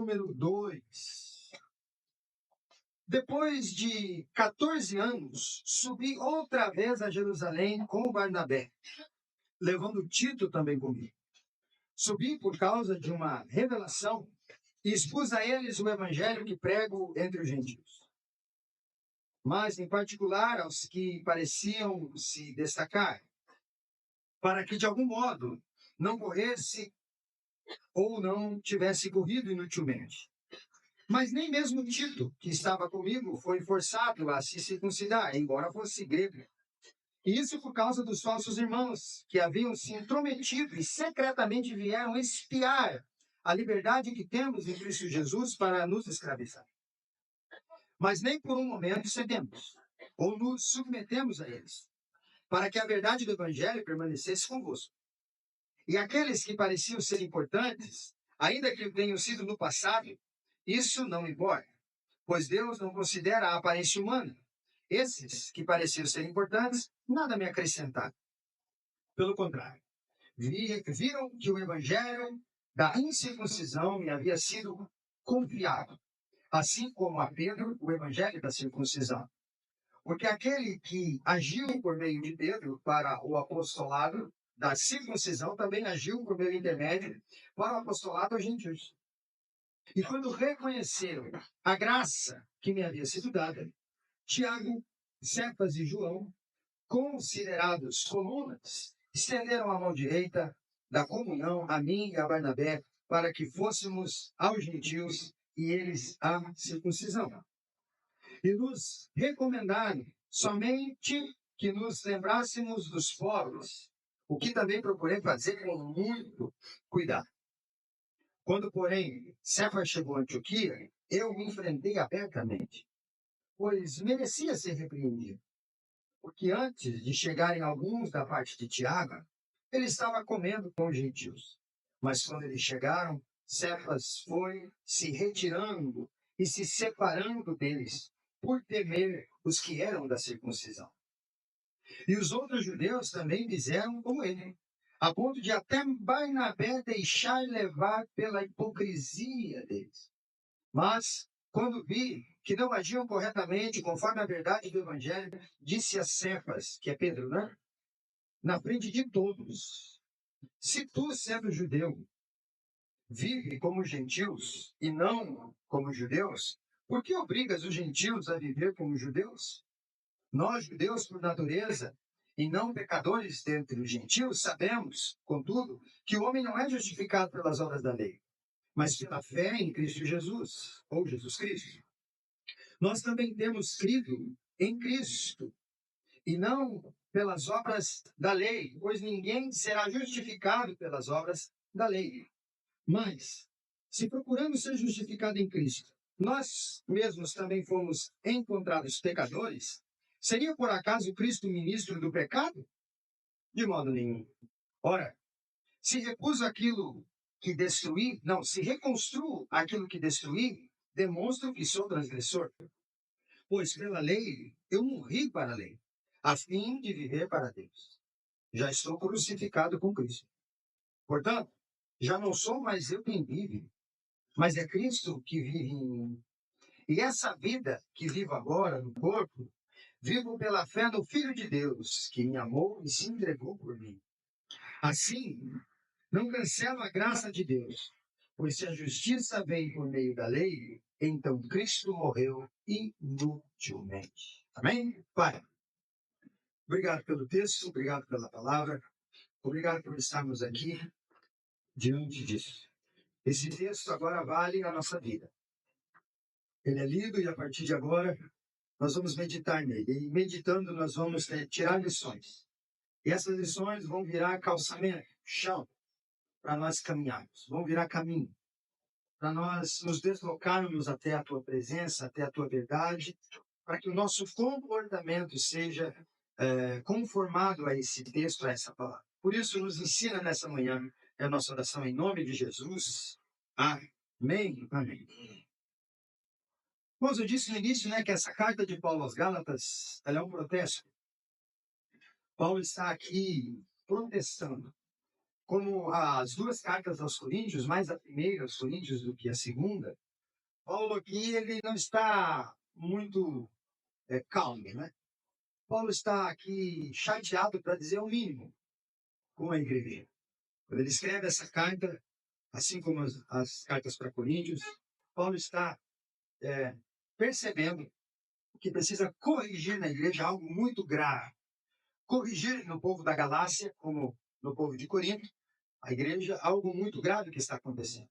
número 2. Depois de 14 anos, subi outra vez a Jerusalém com Barnabé, levando Tito também comigo. Subi por causa de uma revelação e expus a eles o evangelho que prego entre os gentios. Mas, em particular, aos que pareciam se destacar, para que, de algum modo, não corresse ou não tivesse corrido inutilmente. Mas nem mesmo Tito, que estava comigo, foi forçado a se circuncidar, embora fosse grego. E isso por causa dos falsos irmãos, que haviam se intrometido e secretamente vieram espiar a liberdade que temos em Cristo Jesus para nos escravizar. Mas nem por um momento cedemos, ou nos submetemos a eles, para que a verdade do Evangelho permanecesse convosco. E aqueles que pareciam ser importantes, ainda que tenham sido no passado, isso não importa, pois Deus não considera a aparência humana. Esses que pareciam ser importantes, nada me acrescentaram. Pelo contrário, viram que o evangelho da incircuncisão me havia sido confiado, assim como a Pedro o evangelho da circuncisão. Porque aquele que agiu por meio de Pedro para o apostolado da circuncisão também agiu por meio intermédio para o apostolado aos gentios. E quando reconheceram a graça que me havia sido dada, Tiago, Cefas e João, considerados colunas, estenderam a mão direita da comunhão a mim e a Barnabé, para que fôssemos aos gentios e eles à circuncisão. E nos recomendaram somente que nos lembrássemos dos pobres, o que também procurei fazer com muito cuidado. Quando, porém, Cefas chegou a Antioquia, eu me enfrentei abertamente, pois merecia ser repreendido. Porque antes de chegarem alguns da parte de Tiago, ele estava comendo com os gentios. Mas quando eles chegaram, Cefas foi se retirando e se separando deles, por temer os que eram da circuncisão. E os outros judeus também fizeram como ele, a ponto de até Barnabé deixar levar pela hipocrisia deles. Mas, quando vi que não agiam corretamente conforme a verdade do Evangelho, disse a Cefas, que é Pedro, né? Na frente de todos: se tu, sendo judeu, vive como gentios e não como judeus, por que obrigas os gentios a viver como judeus? Nós, judeus por natureza, e não pecadores dentre os gentios, sabemos, contudo, que o homem não é justificado pelas obras da lei, mas pela fé em Cristo Jesus, ou Jesus Cristo. Nós também temos crido em Cristo, e não pelas obras da lei, pois ninguém será justificado pelas obras da lei. Mas, se procuramos ser justificados em Cristo, nós mesmos também fomos encontrados pecadores, seria por acaso Cristo ministro do pecado? De modo nenhum. Ora, se recuso aquilo que destruí, não, se reconstruo aquilo que destruí, demonstro que sou transgressor. Pois pela lei eu morri para a lei, a fim de viver para Deus. Já estou crucificado com Cristo. Portanto, já não sou mais eu quem vive, mas é Cristo que vive em mim. E essa vida que vivo agora no corpo, vivo pela fé no Filho de Deus, que me amou e se entregou por mim. Assim, não cancelo a graça de Deus, pois se a justiça vem por meio da lei, então Cristo morreu inutilmente. Amém? Pai, obrigado pelo texto, obrigado pela palavra, obrigado por estarmos aqui diante disso. Esse texto agora vale a nossa vida. Ele é lido e a partir de agora nós vamos meditar nele. E meditando nós vamos tirar lições. E essas lições vão virar calçamento, chão, para nós caminharmos. Vão virar caminho, para nós nos deslocarmos até a tua presença, até a tua verdade, para que o nosso comportamento seja conformado a esse texto, a essa palavra. Por isso, nos ensina nessa manhã, é a nossa oração em nome de Jesus. Amém. Amém. Mas eu disse no início, que essa carta de Paulo aos Gálatas, ela é um protesto. Paulo está aqui protestando como as duas cartas aos Coríntios, mais a primeira aos Coríntios do que a segunda, Paulo aqui ele não está muito calmo, né? Paulo está aqui chateado, para dizer o mínimo, com a igreja. Quando ele escreve essa carta, assim como as cartas para Coríntios, Paulo está percebendo que precisa corrigir na igreja algo muito grave. Corrigir no povo da Galácia, como no povo de Corinto, a igreja, algo muito grave que está acontecendo.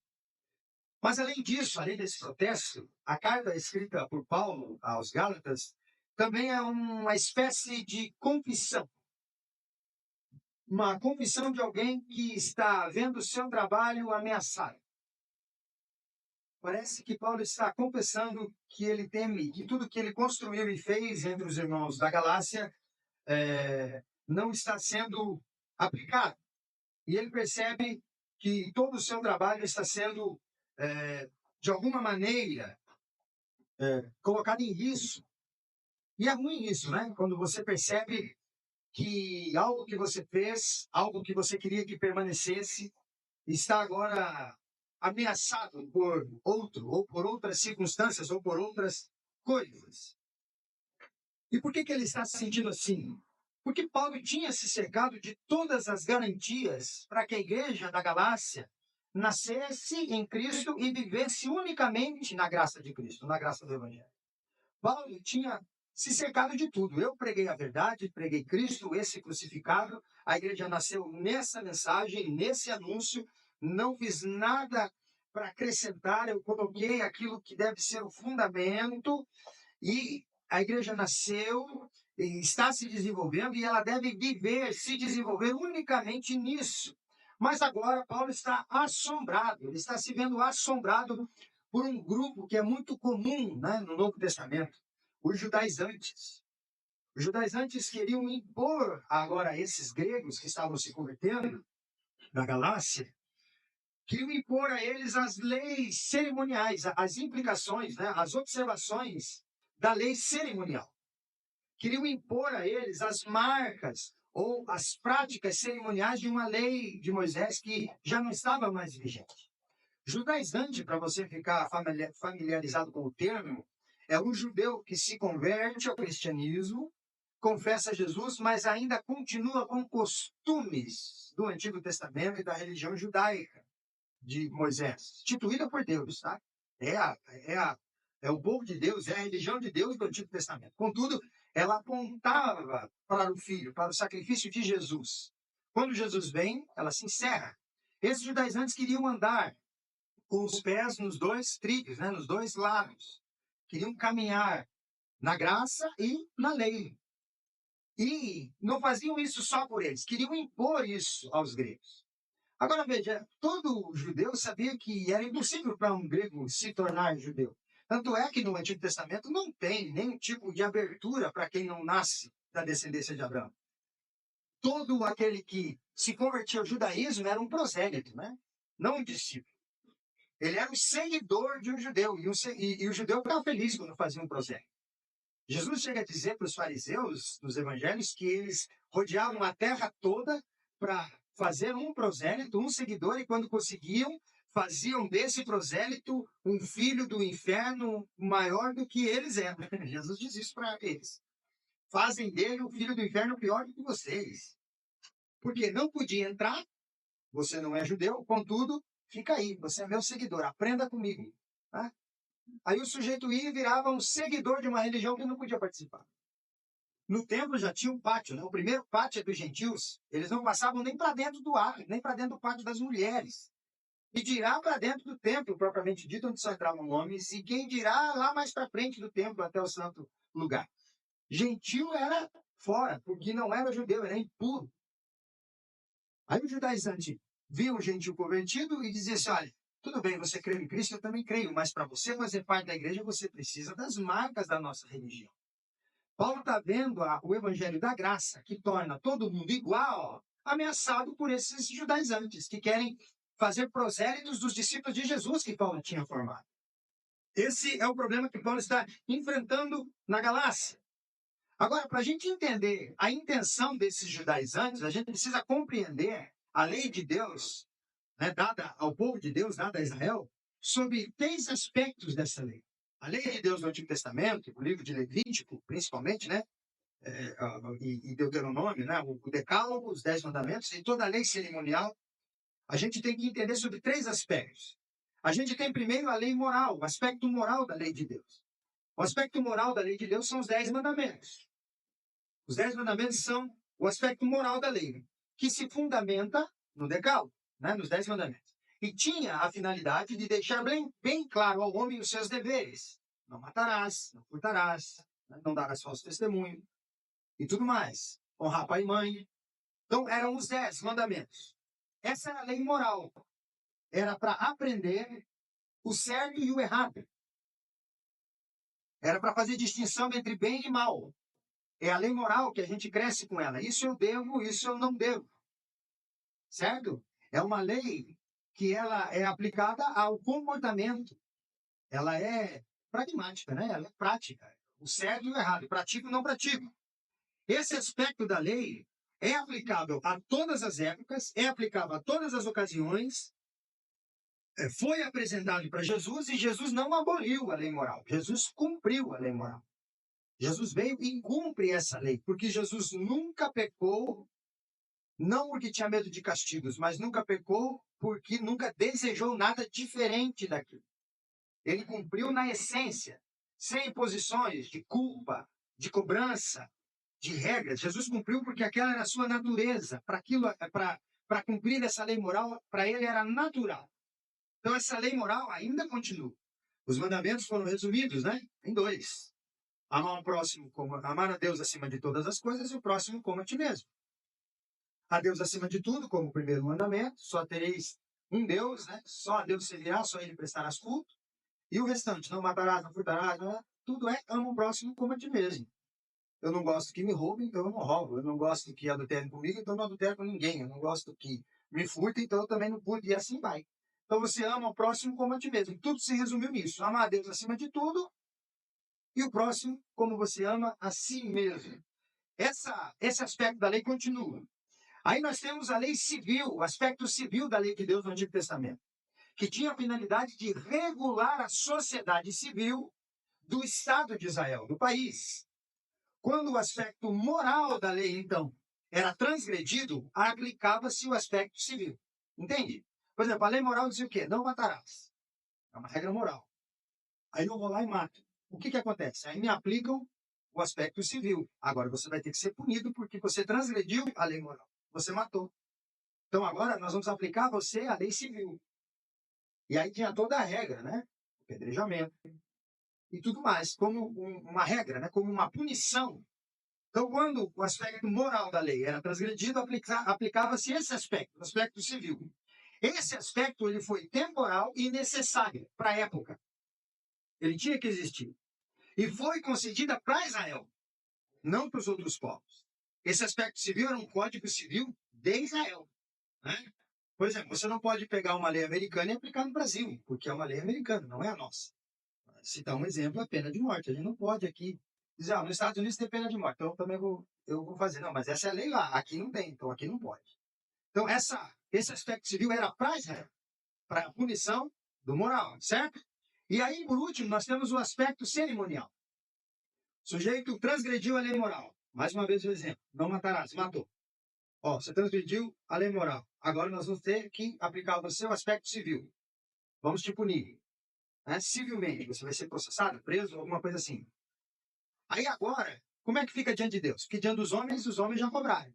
Mas, além disso, além desse protesto, a carta escrita por Paulo aos Gálatas também é uma espécie de confissão. Uma confissão de alguém que está vendo o seu trabalho ameaçado. Parece que Paulo está confessando que ele teme que tudo que ele construiu e fez entre os irmãos da Galácia não está sendo aplicado. E ele percebe que todo o seu trabalho está sendo, de alguma maneira, colocado em risco. E é ruim isso, né? Quando você percebe que algo que você fez, algo que você queria que permanecesse, está agora ameaçado por outro, ou por outras circunstâncias, ou por outras coisas. E por que ele está se sentindo assim? Porque Paulo tinha se cercado de todas as garantias para que a igreja da Galácia nascesse em Cristo e vivesse unicamente na graça de Cristo, na graça do Evangelho. Paulo tinha se cercado de tudo. Eu preguei a verdade, preguei Cristo, esse crucificado. A igreja nasceu nessa mensagem, nesse anúncio. Não fiz nada para acrescentar, eu coloquei aquilo que deve ser o fundamento. E a igreja nasceu, está se desenvolvendo e ela deve viver, se desenvolver unicamente nisso. Mas agora Paulo está assombrado, ele está se vendo assombrado por um grupo que é muito comum, né, no Novo Testamento, os judaizantes. Os judaizantes queriam impor agora a esses gregos que estavam se convertendo na Galácia, queriam impor a eles as leis cerimoniais, as implicações, né, as observações da lei cerimonial. Queriam impor a eles as marcas ou as práticas cerimoniais de uma lei de Moisés que já não estava mais vigente. Judaizante, para você ficar familiarizado com o termo, é um judeu que se converte ao cristianismo, confessa Jesus, mas ainda continua com costumes do Antigo Testamento e da religião judaica de Moisés, instituída por Deus, tá? É o povo de Deus, é a religião de Deus do Antigo Testamento. Contudo, ela apontava para o Filho, para o sacrifício de Jesus. Quando Jesus vem, ela se encerra. Esses judaizantes queriam andar com os pés nos dois trilhos, né, nos dois lados. Queriam caminhar na graça e na lei. E não faziam isso só por eles, queriam impor isso aos gregos. Agora veja, todo judeu sabia que era impossível para um grego se tornar judeu. Tanto é que no Antigo Testamento não tem nenhum tipo de abertura para quem não nasce da descendência de Abraão. Todo aquele que se convertia ao judaísmo era um prosélito, né? Não um discípulo. Ele era o seguidor de um judeu, e o judeu ficava feliz quando fazia um prosélito. Jesus chega a dizer para os fariseus, nos evangelhos, que eles rodeavam a terra toda para fazer um prosélito, um seguidor, e quando conseguiam, faziam desse prosélito um filho do inferno maior do que eles eram. Jesus diz isso para eles. Fazem dele o filho do inferno pior do que vocês. Porque não podia entrar, você não é judeu, contudo, fica aí, você é meu seguidor, aprenda comigo. Tá? Aí o sujeito ia e virava um seguidor de uma religião que não podia participar. No templo já tinha um pátio, né? O primeiro pátio é dos gentios. Eles não passavam nem para dentro do átrio, nem para dentro do pátio das mulheres. E dirá para dentro do templo, propriamente dito, onde só entravam homens, e quem dirá lá mais para frente do templo, até o santo lugar. Gentil era fora, porque não era judeu, era impuro. Aí o judaizante via um gentil convertido e dizia assim, olha, tudo bem, você crê em Cristo, eu também creio, mas para você fazer parte da igreja, você precisa das marcas da nossa religião. Paulo está vendo o evangelho da graça, que torna todo mundo igual, ameaçado por esses judaizantes, que querem fazer prosélitos dos discípulos de Jesus que Paulo tinha formado. Esse é o problema que Paulo está enfrentando na Galácia. Agora, para a gente entender a intenção desses judaizantes, a gente precisa compreender a lei de Deus, né, dada ao povo de Deus, dada a Israel, sobre 3 aspectos dessa lei. A lei de Deus do Antigo Testamento, o livro de Levítico, principalmente, né, e Deuteronômio, né, o Decálogo, os 10 mandamentos, e toda a lei cerimonial, a gente tem que entender sobre 3 aspectos. A gente tem primeiro a lei moral, o aspecto moral da lei de Deus. O aspecto moral da lei de Deus são os 10 mandamentos. Os 10 mandamentos são o aspecto moral da lei, que se fundamenta no Decálogo, né, nos 10 mandamentos. E tinha a finalidade de deixar bem claro ao homem os seus deveres. Não matarás, não furtarás, né, não darás falso testemunho e tudo mais. Honrar pai e mãe. Então, eram os 10 mandamentos. Essa era a lei moral. Era para aprender o certo e o errado. Era para fazer distinção entre bem e mal. É a lei moral que a gente cresce com ela. Isso eu devo, isso eu não devo. Certo? É uma lei que ela é aplicada ao comportamento. Ela é pragmática, né? Ela é prática. O certo e o errado. Pratico ou não pratico. Esse aspecto da lei é aplicável a todas as épocas, é aplicável a todas as ocasiões. Foi apresentado para Jesus e Jesus não aboliu a lei moral. Jesus cumpriu a lei moral. Jesus veio e cumpre essa lei, porque Jesus nunca pecou, não porque tinha medo de castigos, mas nunca pecou porque nunca desejou nada diferente daquilo. Ele cumpriu na essência, sem imposições de culpa, de cobrança, de regras. Jesus cumpriu porque aquela era a sua natureza. Para cumprir essa lei moral, para ele era natural. Então essa lei moral ainda continua. Os mandamentos foram resumidos, né, em 2. Amar o próximo como amar a Deus acima de todas as coisas e o próximo como a ti mesmo. A Deus acima de tudo, como o primeiro mandamento, só tereis um Deus, né? Só a Deus servirá, só a ele prestarás culto. E o restante, não matarás, não furtarás, não é? Tudo é ama o próximo como a ti mesmo. Eu não gosto que me roubem, então eu não roubo. Eu não gosto que adulterem comigo, então eu não adultero com ninguém. Eu não gosto que me furtem, então eu também não furto. E assim vai. Então você ama o próximo como a ti mesmo. Tudo se resumiu nisso. Amar a Deus acima de tudo e o próximo como você ama a si mesmo. Esse aspecto da lei continua. Aí nós temos a lei civil, o aspecto civil da lei de Deus no Antigo Testamento, que tinha a finalidade de regular a sociedade civil do Estado de Israel, do país. Quando o aspecto moral da lei, então, era transgredido, aplicava-se o aspecto civil. Entende? Por exemplo, a lei moral dizia o quê? Não matarás. É uma regra moral. Aí eu vou lá e mato. O que acontece? Aí me aplicam o aspecto civil. Agora você vai ter que ser punido porque você transgrediu a lei moral. Você matou. Então agora nós vamos aplicar a você a lei civil. E aí tinha toda a regra, né? Apedrejamento e tudo mais, como uma regra, né? Como uma punição. Então, quando o aspecto moral da lei era transgredido, aplicava-se esse aspecto, o aspecto civil. Esse aspecto ele foi temporal e necessário para a época. Ele tinha que existir. E foi concedida para Israel, não para os outros povos. Esse aspecto civil era um código civil de Israel. Né? Por exemplo, você não pode pegar uma lei americana e aplicar no Brasil, porque é uma lei americana, não é a nossa. Citar um exemplo, a pena de morte. A gente não pode aqui dizer, nos Estados Unidos tem pena de morte, então eu vou fazer. Não, mas essa é a lei lá, aqui não tem, então aqui não pode. Então, esse aspecto civil era para Israel, para a punição do moral, certo? E aí, por último, nós temos o aspecto cerimonial. O sujeito transgrediu a lei moral. Mais uma vez o exemplo. Não matarás, matou. Ó, você transgrediu a lei moral. Agora nós vamos ter que aplicar você o aspecto civil. Vamos te punir. Né? Civilmente, você vai ser processado, preso, alguma coisa assim. Aí agora, como é que fica diante de Deus? Porque diante dos homens, os homens já cobraram.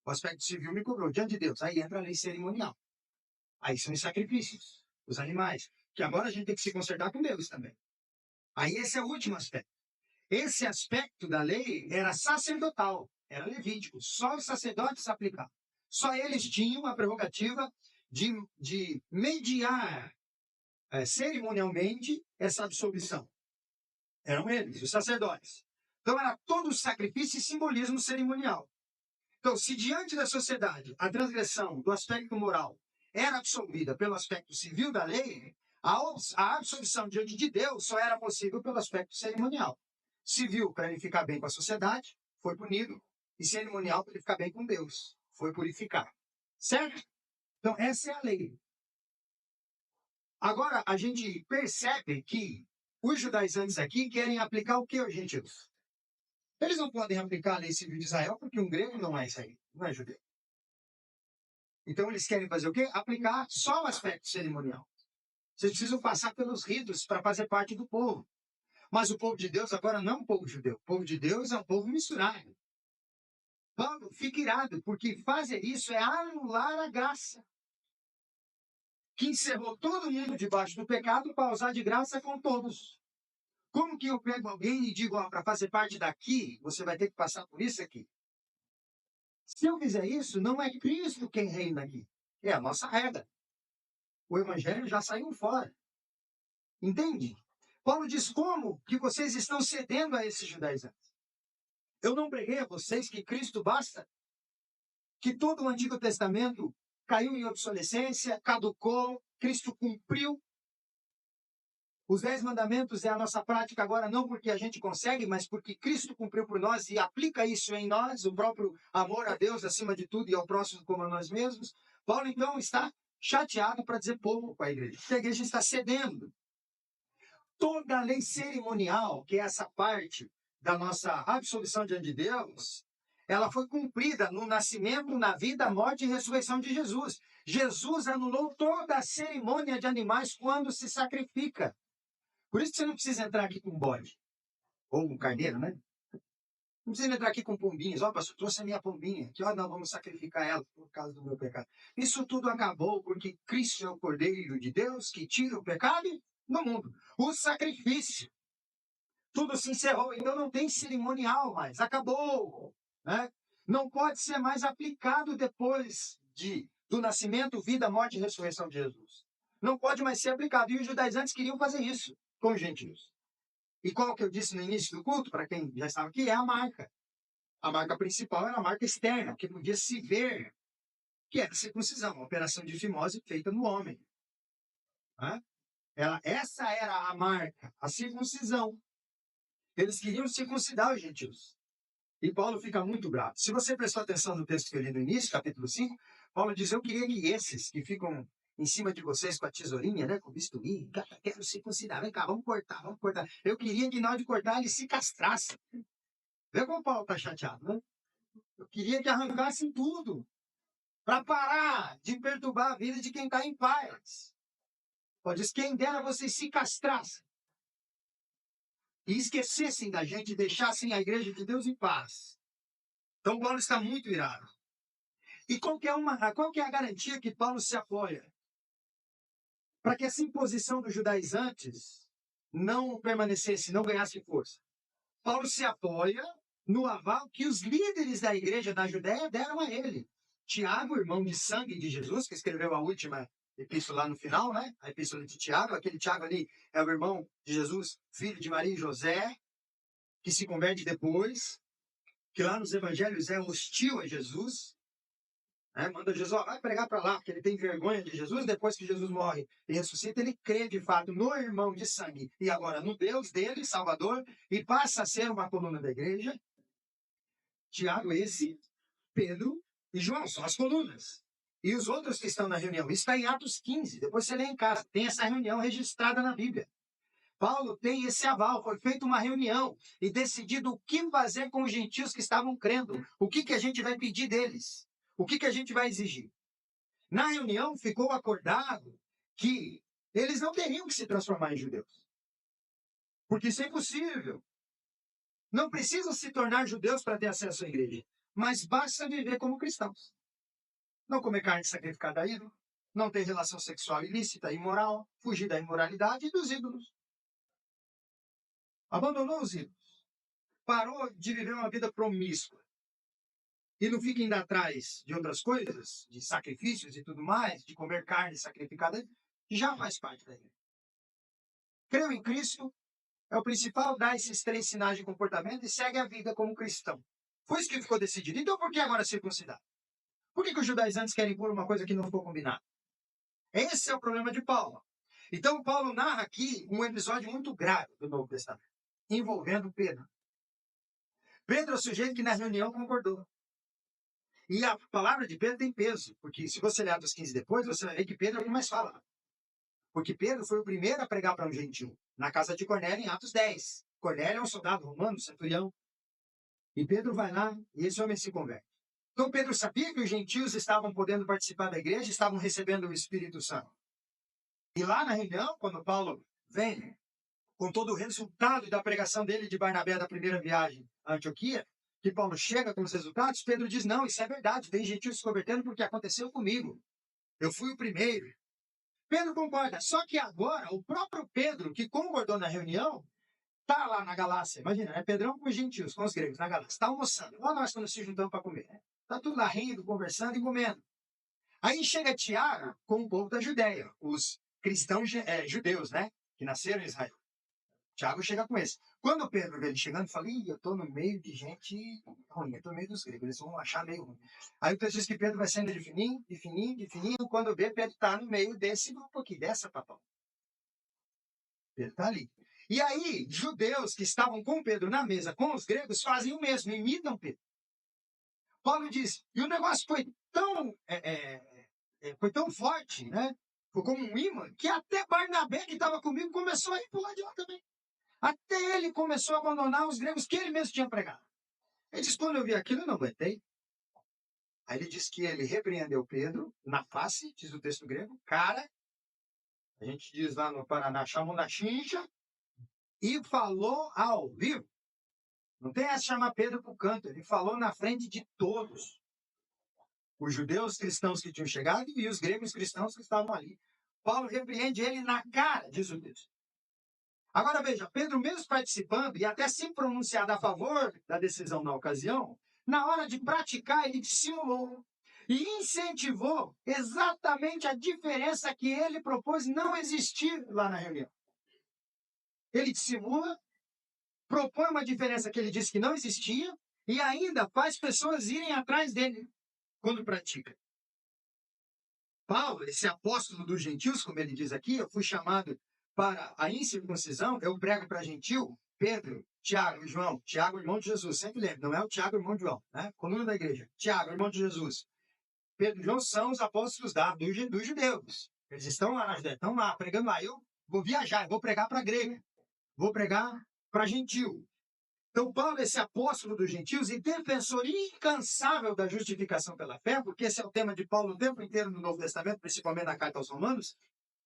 O aspecto civil me cobrou. Diante de Deus, aí entra a lei cerimonial. Aí são os sacrifícios, os animais. Que agora a gente tem que se consertar com Deus também. Aí esse é o último aspecto. Esse aspecto da lei era sacerdotal, era levítico. Só os sacerdotes aplicavam. Só eles tinham a prerrogativa de mediar cerimonialmente essa absolvição. Eram eles, os sacerdotes. Então era todo o sacrifício e simbolismo cerimonial. Então, se diante da sociedade a transgressão do aspecto moral era absolvida pelo aspecto civil da lei, a absolvição diante de Deus só era possível pelo aspecto cerimonial. Civil, para ele ficar bem com a sociedade, foi punido. E cerimonial, para ele ficar bem com Deus, foi purificar. Certo? Então, essa é a lei. Agora, a gente percebe que os judaizantes aqui querem aplicar o que aos gentios? Eles não podem aplicar a lei civil de Israel porque um grego não é israelita, não é judeu. Então, eles querem fazer o quê? Aplicar só o aspecto cerimonial. Vocês precisam passar pelos ritos para fazer parte do povo. Mas o povo de Deus agora não é um povo judeu. O povo de Deus é um povo misturado. Paulo fica irado, porque fazer isso é anular a graça, que encerrou todo mundo debaixo do pecado para usar de graça com todos. Como que eu pego alguém e digo, para fazer parte daqui, você vai ter que passar por isso aqui? Se eu fizer isso, não é Cristo quem reina aqui. É a nossa regra. O evangelho já saiu fora. Entende? Paulo diz, como que vocês estão cedendo a esses judaizantes? Eu não preguei a vocês que Cristo basta? Que todo o Antigo Testamento caiu em obsolescência, caducou, Cristo cumpriu. Os 10 mandamentos é a nossa prática agora, não porque a gente consegue, mas porque Cristo cumpriu por nós e aplica isso em nós, o próprio amor a Deus acima de tudo e ao próximo como a nós mesmos. Paulo, então, está chateado para dizer pouco com a igreja, porque a igreja está cedendo. Toda a lei cerimonial, que é essa parte da nossa absolvição diante de Deus, ela foi cumprida no nascimento, na vida, morte e ressurreição de Jesus. Jesus anulou toda a cerimônia de animais quando se sacrifica. Por isso que você não precisa entrar aqui com um bode, ou um carneiro, né? Não precisa entrar aqui com pombinhas. Ó, pastor, trouxe a minha pombinha. Que ó, nós vamos sacrificar ela por causa do meu pecado. Isso tudo acabou porque Cristo é o Cordeiro de Deus que tira o pecado do mundo. O sacrifício. Tudo se encerrou. Então não tem cerimonial mais. Acabou. Né? Não pode ser mais aplicado depois do nascimento, vida, morte e ressurreição de Jesus. Não pode mais ser aplicado. E os judaizantes queriam fazer isso com os gentios. E qual que eu disse no início do culto, para quem já estava aqui, é a marca. A marca principal era a marca externa, que podia se ver, que era a circuncisão, a operação de fimose feita no homem. Né? Essa era a marca, a circuncisão. Eles queriam circuncidar os gentios. E Paulo fica muito bravo. Se você prestou atenção no texto que eu li no início, capítulo 5, Paulo diz, eu queria que esses que ficam em cima de vocês com a tesourinha, né, com o bisturi, quero circuncidar, vem cá, vamos cortar, vamos cortar. Eu queria que na hora de cortar eles se castrassem. Vê como o Paulo está chateado, né? Eu queria que arrancassem tudo, para parar de perturbar a vida de quem está em paz. Pode dizer, quem dera vocês se castrassem e esquecessem da gente e deixassem a igreja de Deus em paz. Então Paulo está muito irado. E qual que é a garantia que Paulo se apoia? Para que essa imposição dos judaizantes não permanecesse, não ganhasse força. Paulo se apoia no aval que os líderes da igreja da Judéia deram a ele. Tiago, irmão de sangue de Jesus, que escreveu a última epístola lá no final, né? A epístola de Tiago, aquele Tiago ali é o irmão de Jesus, filho de Maria e José, que se converte depois, que lá nos evangelhos é hostil a Jesus, né? Manda Jesus, ó, vai pregar para lá, porque ele tem vergonha de Jesus, depois que Jesus morre e ressuscita, ele crê de fato no irmão de sangue, e agora no Deus dele, Salvador, e passa a ser uma coluna da igreja. Tiago, esse, Pedro e João, são as colunas. E os outros que estão na reunião, isso está em Atos 15, depois você lê em casa, tem essa reunião registrada na Bíblia. Paulo tem esse aval, foi feita uma reunião e decidido o que fazer com os gentios que estavam crendo, o que a gente vai pedir deles, o que a gente vai exigir. Na reunião ficou acordado que eles não teriam que se transformar em judeus, porque isso é impossível. Não precisam se tornar judeus para ter acesso à igreja, mas basta viver como cristãos. Não comer carne sacrificada a ídolo, não ter relação sexual ilícita, imoral, fugir da imoralidade e dos ídolos. Abandonou os ídolos. Parou de viver uma vida promíscua. E não fica indo atrás de outras coisas, de sacrifícios e tudo mais, de comer carne sacrificada, já faz parte da igreja. Creu em Cristo, é o principal, dá esses 3 sinais de comportamento e segue a vida como cristão. Foi isso que ficou decidido. Então por que agora circuncidar? Por que os judaizantes querem pôr uma coisa que não ficou combinada? Esse é o problema de Paulo. Então Paulo narra aqui um episódio muito grave do Novo Testamento, envolvendo Pedro. Pedro é o sujeito que na reunião concordou. E a palavra de Pedro tem peso, porque se você ler Atos 15 depois, você vai ver que Pedro é o que mais fala. Porque Pedro foi o primeiro a pregar para um gentil, na casa de Cornélio, em Atos 10. Cornélio é um soldado romano, centurião. E Pedro vai lá e esse homem se converte. Então Pedro sabia que os gentios estavam podendo participar da igreja, estavam recebendo o Espírito Santo. E lá na reunião, quando Paulo vem com todo o resultado da pregação dele de Barnabé da primeira viagem à Antioquia, que Paulo chega com os resultados, Pedro diz, não, isso é verdade, tem gentios se convertendo porque aconteceu comigo. Eu fui o primeiro. Pedro concorda, só que agora o próprio Pedro, que concordou na reunião, está lá na Galácia, imagina, é Pedrão com os gentios, com os gregos na Galácia, está almoçando, igual nós quando se juntamos para comer, né? Está tudo lá rindo, conversando e comendo. Aí chega Tiago com o povo da Judéia, os cristãos judeus, né? Que nasceram em Israel. Tiago chega com esse. Quando Pedro vê ele chegando, fala, eu estou no meio de gente ruim, eu estou no meio dos gregos, eles vão achar meio ruim. Aí o texto diz que Pedro vai saindo de fininho, de fininho, de fininho, quando vê, Pedro está no meio desse grupo aqui, dessa papão. Pedro está ali. E aí, judeus que estavam com Pedro na mesa, com os gregos, fazem o mesmo, imitam Pedro. Paulo diz, e o negócio foi tão forte, né? Foi como um imã, que até Barnabé, que estava comigo, começou a ir para o lado de lá também. Até ele começou a abandonar os gregos que ele mesmo tinha pregado. Ele diz, quando eu vi aquilo, eu não aguentei. Aí ele diz que ele repreendeu Pedro na face, diz o texto grego, cara, a gente diz lá no Paraná, chamou na chincha, e falou ao vivo. Não tem essa de chamar Pedro para o canto, ele falou na frente de todos. Os judeus cristãos que tinham chegado e os gregos cristãos que estavam ali. Paulo repreende ele na cara, diz o texto. Agora veja, Pedro mesmo participando e até se pronunciado a favor da decisão na ocasião, na hora de praticar ele dissimulou e incentivou exatamente a diferença que ele propôs não existir lá na reunião. Ele dissimula, propõe uma diferença que ele disse que não existia e ainda faz pessoas irem atrás dele quando pratica. Paulo, esse apóstolo dos gentios, como ele diz aqui, eu fui chamado para a incircuncisão, eu prego para gentil, Pedro, Tiago e João, Tiago, irmão de Jesus, sempre lembra, não é o Tiago, irmão de João, né? Coluna da igreja, Tiago, irmão de Jesus. Pedro e João são os apóstolos dos judeus. Eles estão lá na Judéia, estão lá, pregando lá. Eu vou viajar, eu vou pregar para a grega, vou pregar para gentil. Então, Paulo, esse apóstolo dos gentios e defensor incansável da justificação pela fé, porque esse é o tema de Paulo o tempo inteiro no Novo Testamento, principalmente na carta aos Romanos,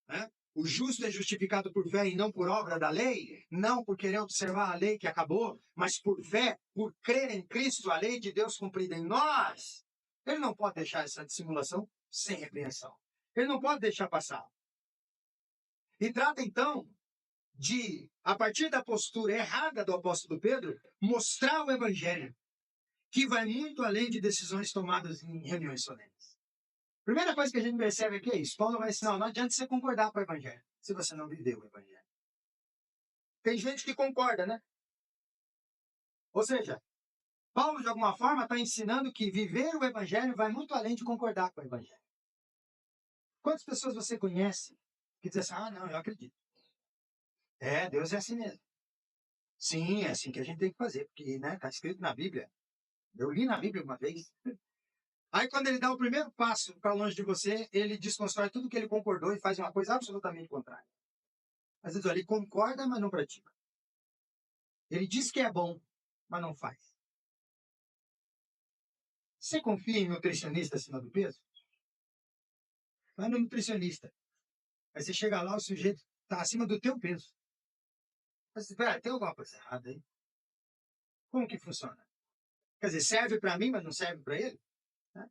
né? O justo é justificado por fé e não por obra da lei, não por querer observar a lei que acabou, mas por fé, por crer em Cristo, a lei de Deus cumprida em nós. Ele não pode deixar essa dissimulação sem repreensão. Ele não pode deixar passar. E trata, então, de, a partir da postura errada do apóstolo Pedro, mostrar o evangelho, que vai muito além de decisões tomadas em reuniões solenes. Primeira coisa que a gente percebe aqui é isso. Paulo vai ensinar, não adianta você concordar com o evangelho, se você não viveu o evangelho. Tem gente que concorda, né? Ou seja, Paulo, de alguma forma, está ensinando que viver o evangelho vai muito além de concordar com o evangelho. Quantas pessoas você conhece que dizem assim, não, eu acredito. Deus é assim mesmo. Sim, é assim que a gente tem que fazer, porque está escrito na Bíblia. Eu li na Bíblia uma vez. Aí, quando ele dá o primeiro passo para longe de você, ele desconstrói tudo que ele concordou e faz uma coisa absolutamente contrária. Às vezes, ele concorda, mas não pratica. Ele diz que é bom, mas não faz. Você confia em nutricionista acima do peso? Vai no nutricionista. Aí você chega lá, o sujeito está acima do teu peso. Mas você, tem alguma coisa errada aí? Como que funciona? Quer dizer, serve para mim, mas não serve para ele? Né?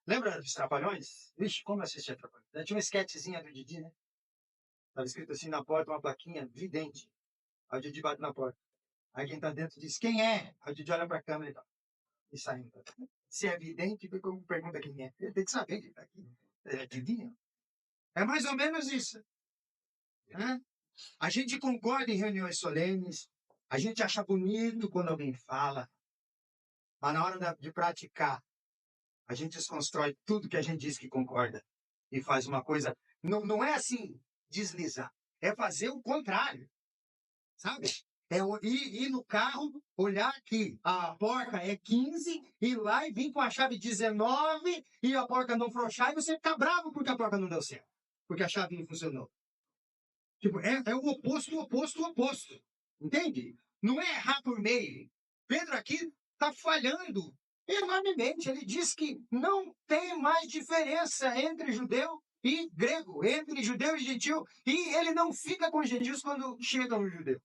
Lembra dos Trapalhões? Vixe, como eu assisti a Trapalhões. Tinha uma esquetezinha do Didi, né? Estava escrito assim na porta, uma plaquinha, vidente. Aí o Didi bate na porta. Aí quem está dentro diz, quem é? Aí o Didi olha para a câmera e tal. E sai. Se é vidente, pergunta quem é. Ele tem que saber que está aqui. É divino. É mais ou menos isso. Né? A gente concorda em reuniões solenes. A gente acha bonito quando alguém fala. Mas na hora de praticar, a gente desconstrói tudo que a gente diz que concorda. E faz uma coisa... Não é assim, deslizar. É fazer o contrário. Sabe? Ir no carro, olhar que a porca é 15, ir lá e vir com a chave 19 e a porca não frouxar e você ficar bravo porque a porca não deu certo, porque a chave não funcionou. Tipo, é o oposto, o oposto, o oposto. Entende? Não é errar por meio. Pedro aqui está falhando enormemente. Ele diz que não tem mais diferença entre judeu e grego, entre judeu e gentil, e ele não fica com os gentios quando chega no judeu.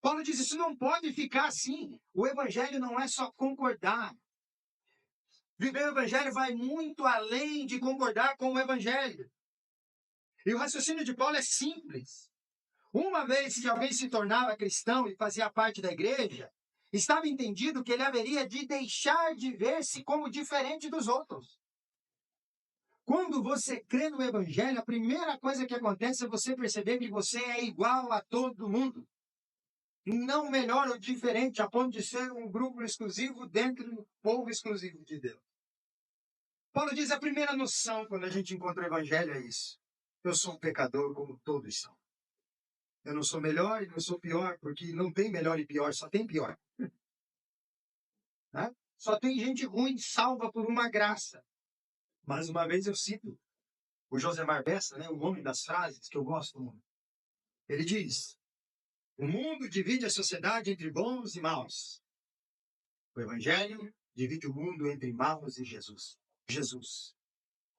Paulo diz: isso não pode ficar assim. O evangelho não é só concordar. Viver o evangelho vai muito além de concordar com o evangelho. E o raciocínio de Paulo é simples. Uma vez que alguém se tornava cristão e fazia parte da igreja, estava entendido que ele haveria de deixar de ver-se como diferente dos outros. Quando você crê no evangelho, a primeira coisa que acontece é você perceber que você é igual a todo mundo. Não melhor ou diferente, a ponto de ser um grupo exclusivo dentro do povo exclusivo de Deus. Paulo diz: a primeira noção quando a gente encontra o evangelho é isso. Eu sou um pecador como todos são. Eu não sou melhor e não sou pior, porque não tem melhor e pior, só tem pior. Né? Só tem gente ruim salva por uma graça. Mais uma vez eu cito o Josemar Bessa, né, o homem das frases, que eu gosto muito. Ele diz: o mundo divide a sociedade entre bons e maus. O evangelho divide o mundo entre maus e Jesus. Jesus,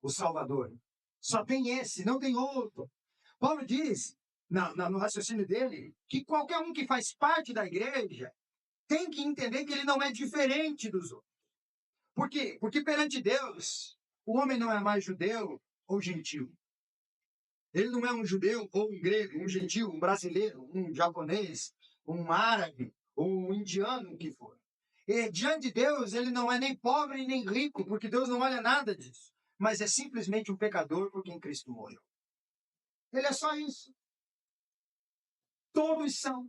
o Salvador. Só tem esse, não tem outro. Paulo diz, no raciocínio dele, que qualquer um que faz parte da igreja tem que entender que ele não é diferente dos outros. Por quê? Porque perante Deus, o homem não é mais judeu ou gentil. Ele não é um judeu ou um grego, um gentil, um brasileiro, um japonês, um árabe ou um indiano, o que for. E diante de Deus, ele não é nem pobre nem rico, porque Deus não olha nada disso. Mas é simplesmente um pecador por quem Cristo morreu. Ele é só isso. Todos são.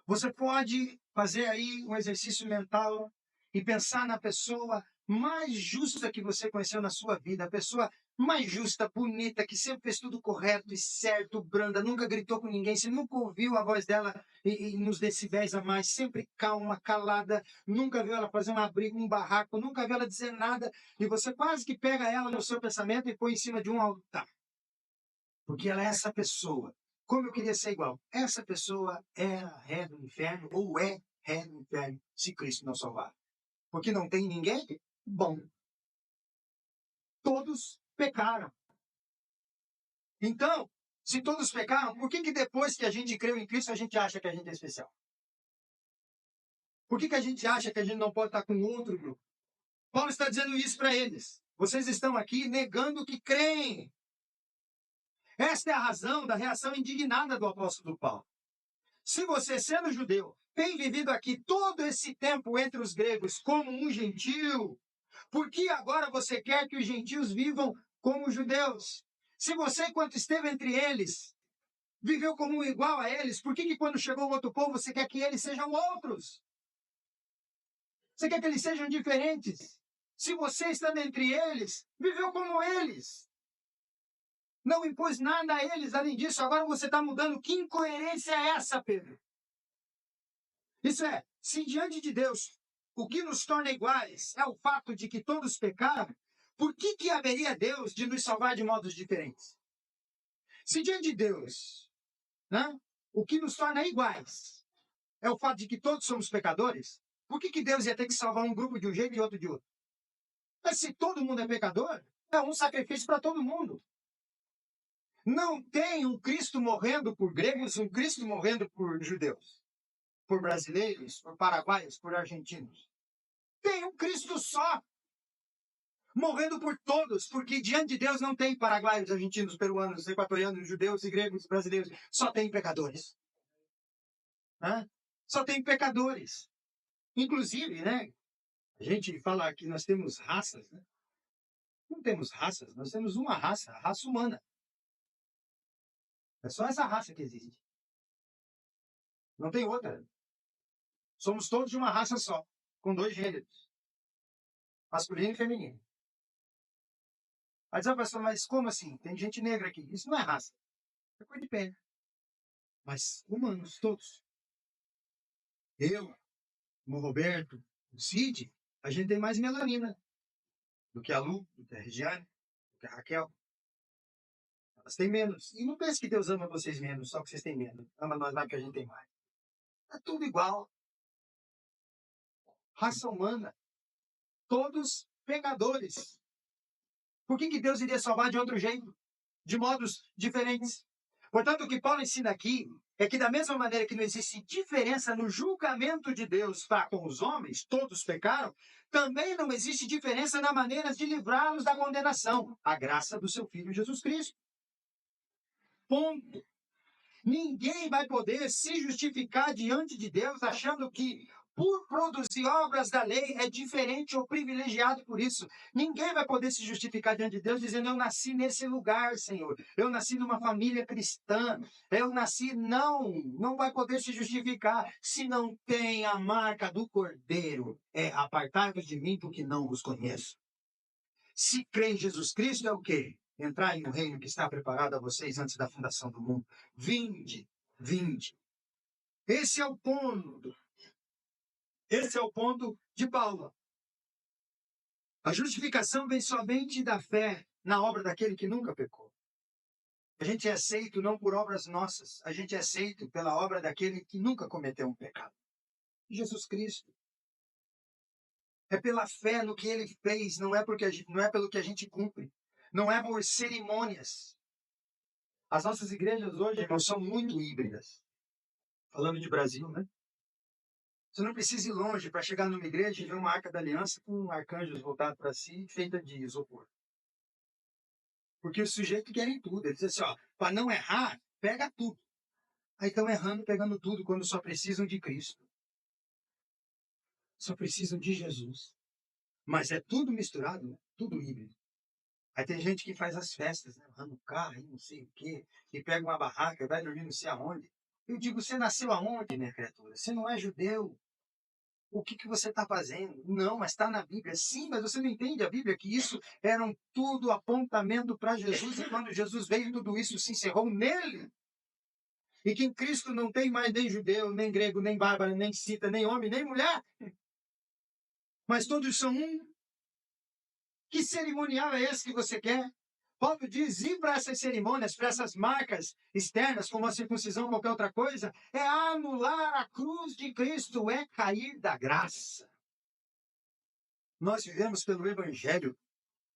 Você pode fazer aí um exercício mental e pensar na pessoa mais justa que você conheceu na sua vida, a pessoa mais justa, bonita, que sempre fez tudo correto e certo, branda, nunca gritou com ninguém, você nunca ouviu a voz dela nos decibéis a mais, sempre calma, calada, nunca viu ela fazer uma briga, um barraco, nunca viu ela dizer nada, e você quase que pega ela no seu pensamento e põe em cima de um altar. Porque ela é essa pessoa. Como eu queria ser igual? Essa pessoa era ré do inferno, ou é ré do inferno, se Cristo não salvar. Porque não tem ninguém bom. Todos pecaram. Então, se todos pecaram, por que depois que a gente creu em Cristo, a gente acha que a gente é especial? Por que a gente acha que a gente não pode estar com outro grupo? Paulo está dizendo isso para eles. Vocês estão aqui negando que creem. Esta é a razão da reação indignada do apóstolo Paulo. Se você, sendo judeu, tem vivido aqui todo esse tempo entre os gregos como um gentil, por que agora você quer que os gentios vivam como judeus? Se você, enquanto esteve entre eles, viveu como um igual a eles, por que quando chegou outro povo você quer que eles sejam outros? Você quer que eles sejam diferentes? Se você, estando entre eles, viveu como eles. Não impôs nada a eles, além disso, agora você está mudando. Que incoerência é essa, Pedro? Isso é, se diante de Deus o que nos torna iguais é o fato de que todos pecaram, por que haveria Deus de nos salvar de modos diferentes? Se diante de Deus, né, o que nos torna iguais é o fato de que todos somos pecadores, por que Deus ia ter que salvar um grupo de um jeito e outro de outro? Mas se todo mundo é pecador, é um sacrifício para todo mundo. Não tem um Cristo morrendo por gregos, um Cristo morrendo por judeus, por brasileiros, por paraguaios, por argentinos. Tem um Cristo só, morrendo por todos, porque diante de Deus não tem paraguaios, argentinos, peruanos, equatorianos, judeus e gregos, brasileiros, só tem pecadores. Hã? Só tem pecadores. Inclusive, né, a gente fala que nós temos raças, né? Não temos raças, nós temos uma raça, a raça humana. É só essa raça que existe. Não tem outra. Somos todos de uma raça só, com dois gêneros, masculino e feminino. Aí diz, pastor, mas como assim? Tem gente negra aqui. Isso não é raça. É cor de pele. mas humanos, todos. Eu, o Roberto, o Cid, a gente tem mais melanina do que a Lu, do que a Regiane, do que a Raquel. Elas têm menos. E não pense que Deus ama vocês menos, só que vocês têm menos. Ama nós mais porque a gente tem mais. É tudo igual. Raça humana. Todos pecadores. Por que Deus iria salvar de outro jeito? De modos diferentes? Portanto, o que Paulo ensina aqui é que da mesma maneira que não existe diferença no julgamento de Deus para com os homens, todos pecaram, também não existe diferença na maneira de livrá-los da condenação, a graça do seu Filho Jesus Cristo. Ponto. Ninguém vai poder se justificar diante de Deus achando que, por produzir obras da lei, é diferente ou privilegiado por isso. Ninguém vai poder se justificar diante de Deus dizendo: eu nasci nesse lugar, Senhor. Eu nasci numa família cristã. Eu nasci. Não vai poder se justificar se não tem a marca do Cordeiro. É: apartai-vos de mim, porque não vos conheço. Se crê em Jesus Cristo, é o quê? Entrar no reino que está preparado a vocês antes da fundação do mundo. Vinde, vinde. Esse é o ponto. Esse é o ponto de Paulo. A justificação vem somente da fé na obra daquele que nunca pecou. A gente é aceito não por obras nossas, a gente é aceito pela obra daquele que nunca cometeu um pecado. Jesus Cristo. É pela fé no que ele fez, não é pelo que a gente cumpre. Não é por cerimônias. As nossas igrejas hoje, irmãos, são muito híbridas. Falando de Brasil, né? Você não precisa ir longe para chegar numa igreja e ver uma arca da aliança com arcanjos voltados para si, feita de isopor. Porque o sujeito quer tudo. Ele diz assim, ó, para não errar, pega tudo. Aí estão errando, pegando tudo, quando só precisam de Cristo. Só precisam de Jesus. Mas é tudo misturado, né? Tudo híbrido. Aí tem gente que faz as festas, né? Hanukkah, e não sei o quê, e pega uma barraca, vai dormir não sei aonde. Eu digo, você nasceu aonde, minha criatura? Você não é judeu. O que você está fazendo? Não, mas está na Bíblia. Sim, mas você não entende a Bíblia, que isso eram tudo apontamento para Jesus, e quando Jesus veio, tudo isso se encerrou nele. E que em Cristo não tem mais nem judeu, nem grego, nem bárbaro, nem cita, nem homem, nem mulher. Mas todos são um. Que cerimonial é esse que você quer? Paulo diz: ir para essas cerimônias, para essas marcas externas, como a circuncisão ou qualquer outra coisa, é anular a cruz de Cristo, é cair da graça. Nós vivemos pelo Evangelho.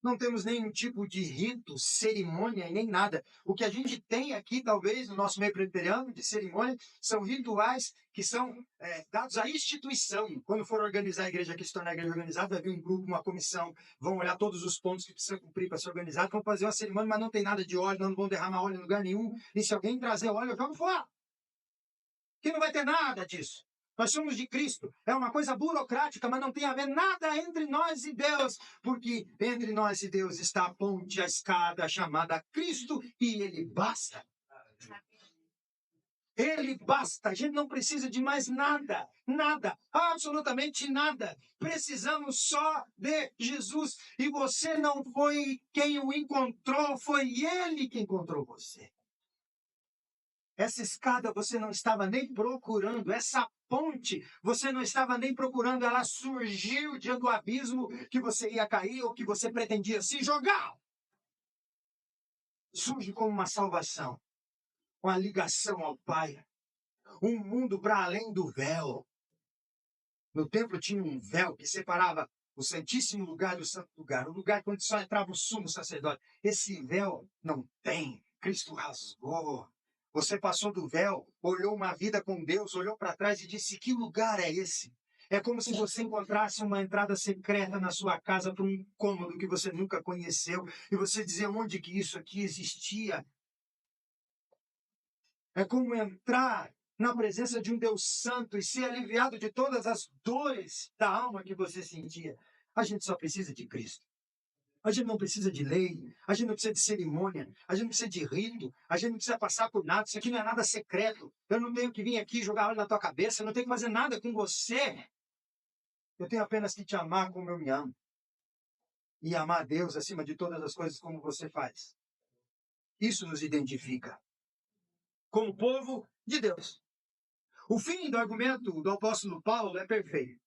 Não temos nenhum tipo de rito, cerimônia e nem nada. O que a gente tem aqui, talvez, no nosso meio presbiteriano, de cerimônia, são rituais que são dados à instituição. Quando for organizar a igreja aqui, se tornar a igreja organizada, vai vir um grupo, uma comissão, vão olhar todos os pontos que precisam cumprir para ser organizado, vão fazer uma cerimônia, mas não tem nada de óleo, não vão derramar óleo em lugar nenhum. E se alguém trazer óleo, eu jogo fora. Que não vai ter nada disso. Nós somos de Cristo. É uma coisa burocrática, mas não tem a ver nada entre nós e Deus, porque entre nós e Deus está a ponte, a escada chamada Cristo, e Ele basta. Ele basta. A gente não precisa de mais nada. Nada. Absolutamente nada. Precisamos só de Jesus. E você não foi quem o encontrou, foi Ele que encontrou você. Essa escada você não estava nem procurando, essa ponte você não estava nem procurando, ela surgiu diante do abismo que você ia cair ou que você pretendia se jogar. Surge como uma salvação, uma ligação ao Pai, um mundo para além do véu. No templo tinha um véu que separava o Santíssimo Lugar do Santo Lugar, o lugar onde só entrava o sumo sacerdote. Esse véu não tem, Cristo rasgou. Você passou do véu, olhou uma vida com Deus, olhou para trás e disse: que lugar é esse? É como se você encontrasse uma entrada secreta na sua casa para um cômodo que você nunca conheceu e você dizia: onde que isso aqui existia? É como entrar na presença de um Deus santo e ser aliviado de todas as dores da alma que você sentia. A gente só precisa de Cristo. A gente não precisa de lei, a gente não precisa de cerimônia, a gente não precisa de rito, a gente não precisa passar por nada. Isso aqui não é nada secreto. Eu não tenho que vir aqui jogar óleo na tua cabeça, eu não tenho que fazer nada com você. Eu tenho apenas que te amar como eu me amo. E amar a Deus acima de todas as coisas como você faz. Isso nos identifica. Como povo de Deus. O fim do argumento do apóstolo Paulo é perfeito.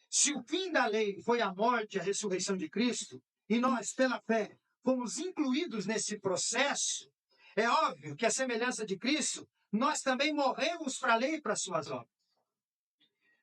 Se o fim da lei foi a morte e a ressurreição de Cristo, e nós, pela fé, fomos incluídos nesse processo, é óbvio que, a semelhança de Cristo, nós também morremos para a lei e para as suas obras.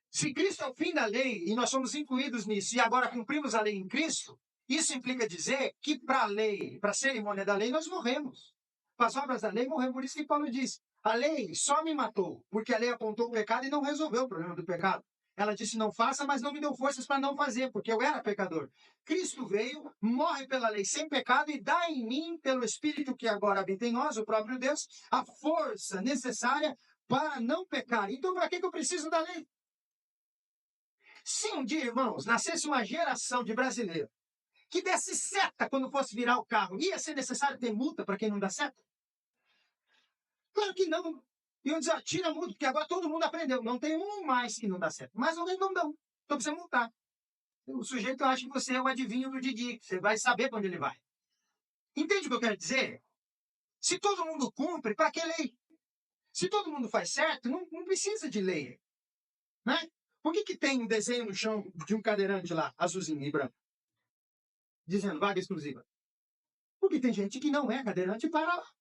Se Cristo é o fim da lei e nós somos incluídos nisso e agora cumprimos a lei em Cristo, isso implica dizer que para a lei, para a cerimônia da lei, nós morremos. Para as obras da lei, morremos. Por isso que Paulo diz, a lei só me matou, porque a lei apontou o pecado e não resolveu o problema do pecado. Ela disse, não faça, mas não me deu forças para não fazer, porque eu era pecador. Cristo veio, morre pela lei sem pecado e dá em mim, pelo Espírito que agora habita em nós, o próprio Deus, a força necessária para não pecar. Então, para que eu preciso da lei? Se um dia, irmãos, nascesse uma geração de brasileiros que desse seta quando fosse virar o carro, ia ser necessário ter multa para quem não dá seta? Claro que não. Iam dizer, tira a multa, porque agora todo mundo aprendeu. Não tem um mais que não dá seta. Mas alguém não dão. Então precisa multar. O sujeito acha que você é o adivinho do Didi. Você vai saber para onde ele vai. Entende o que eu quero dizer? Se todo mundo cumpre, para que lei? Se todo mundo faz certo, não precisa de lei. Né? Por que tem um desenho no chão de um cadeirante lá, azulzinho e branco? Dizendo vaga exclusiva. Porque tem gente que não é cadeirante e para lá.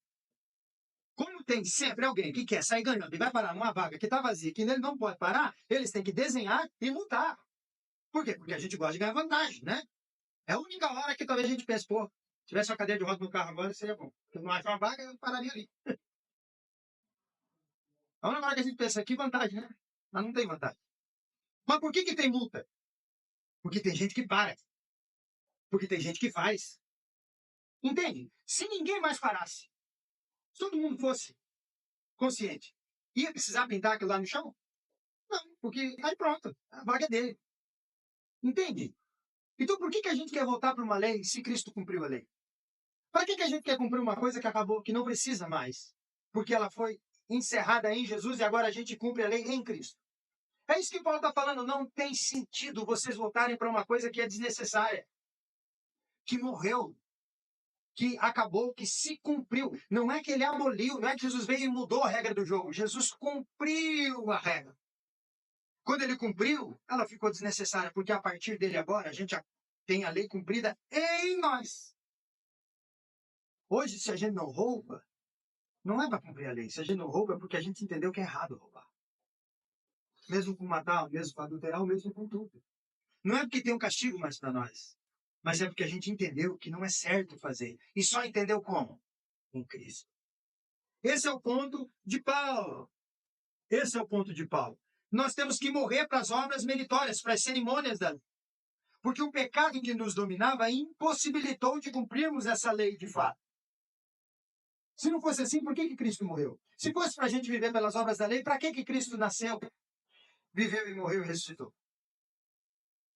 Como tem sempre alguém que quer sair ganhando e vai parar numa vaga que está vazia, que ele não pode parar, eles têm que desenhar e multar. Por quê? Porque a gente gosta de ganhar vantagem, né? É a única hora que talvez a gente pense, pô, se tivesse uma cadeira de roda no carro agora, seria bom. Se eu não acho uma vaga, eu pararia ali. A única hora que a gente pensa, que vantagem, né? Mas não tem vantagem. Mas por que tem multa? Porque tem gente que para. Porque tem gente que faz. Entende? Se ninguém mais parasse, se todo mundo fosse consciente, ia precisar pintar aquilo lá no chão? Não, porque aí pronto, a vaga é dele. Entende? Então por que a gente quer voltar para uma lei se Cristo cumpriu a lei? Para que a gente quer cumprir uma coisa que acabou, que não precisa mais? Porque ela foi encerrada em Jesus e agora a gente cumpre a lei em Cristo. É isso que Paulo está falando. Não tem sentido vocês voltarem para uma coisa que é desnecessária, que morreu, que acabou, que se cumpriu. Não é que ele aboliu, não é que Jesus veio e mudou a regra do jogo. Jesus cumpriu a regra. Quando ele cumpriu, ela ficou desnecessária, porque a partir dele agora a gente já tem a lei cumprida em nós. Hoje, se a gente não rouba, não é para cumprir a lei. Se a gente não rouba, é porque a gente entendeu que é errado roubar. Mesmo com matar, mesmo com adulterar, mesmo com tudo. Não é porque tem um castigo mais para nós, mas é porque a gente entendeu que não é certo fazer. E só entendeu como? Em Cristo. Esse é o ponto de Paulo. Esse é o ponto de Paulo. Nós temos que morrer para as obras meritórias, para as cerimônias da lei. Porque o pecado que nos dominava impossibilitou de cumprirmos essa lei de fato. Se não fosse assim, por que Cristo morreu? Se fosse para a gente viver pelas obras da lei, para que Cristo nasceu, viveu e morreu e ressuscitou?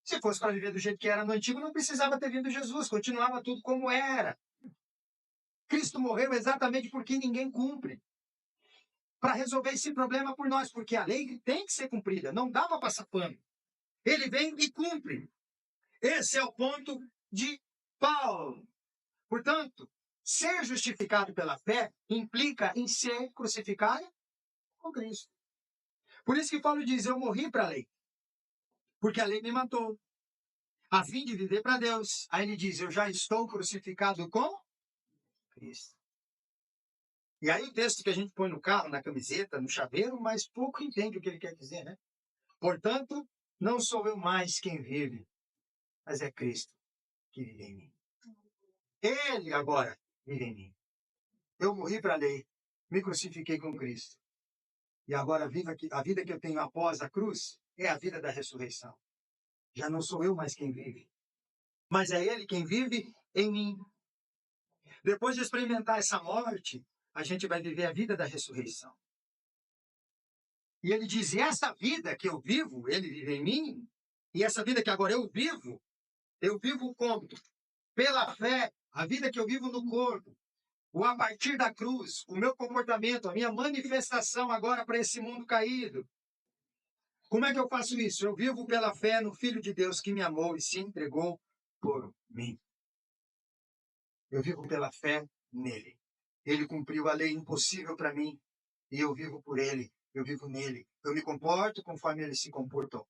Se fosse para viver do jeito que era no antigo, não precisava ter vindo Jesus, continuava tudo como era. Cristo morreu exatamente porque ninguém cumpre. Para resolver esse problema por nós, porque a lei tem que ser cumprida, não dá para passar pano. Ele vem e cumpre. Esse é o ponto de Paulo. Portanto, ser justificado pela fé implica em ser crucificado com Cristo. Por isso que Paulo diz, eu morri para a lei, porque a lei me matou, a fim de viver para Deus. Aí ele diz, eu já estou crucificado com Cristo. E aí o texto que a gente põe no carro, na camiseta, no chaveiro, mas pouco entende o que ele quer dizer, né? Portanto, não sou eu mais quem vive, mas é Cristo que vive em mim. Ele agora vive em mim. Eu morri para a lei, me crucifiquei com Cristo. E agora a vida que eu tenho após a cruz é a vida da ressurreição. Já não sou eu mais quem vive, mas é Ele quem vive em mim. Depois de experimentar essa morte, a gente vai viver a vida da ressurreição. E ele diz, e essa vida que eu vivo, Ele vive em mim, e essa vida que agora eu vivo como? Pela fé, a vida que eu vivo no corpo, o a partir da cruz, o meu comportamento, a minha manifestação agora para esse mundo caído. Como é que eu faço isso? Eu vivo pela fé no Filho de Deus que me amou e se entregou por mim. Eu vivo pela fé nele. Ele cumpriu a lei impossível para mim. E eu vivo por ele, eu vivo nele. Eu me comporto conforme ele se comportou.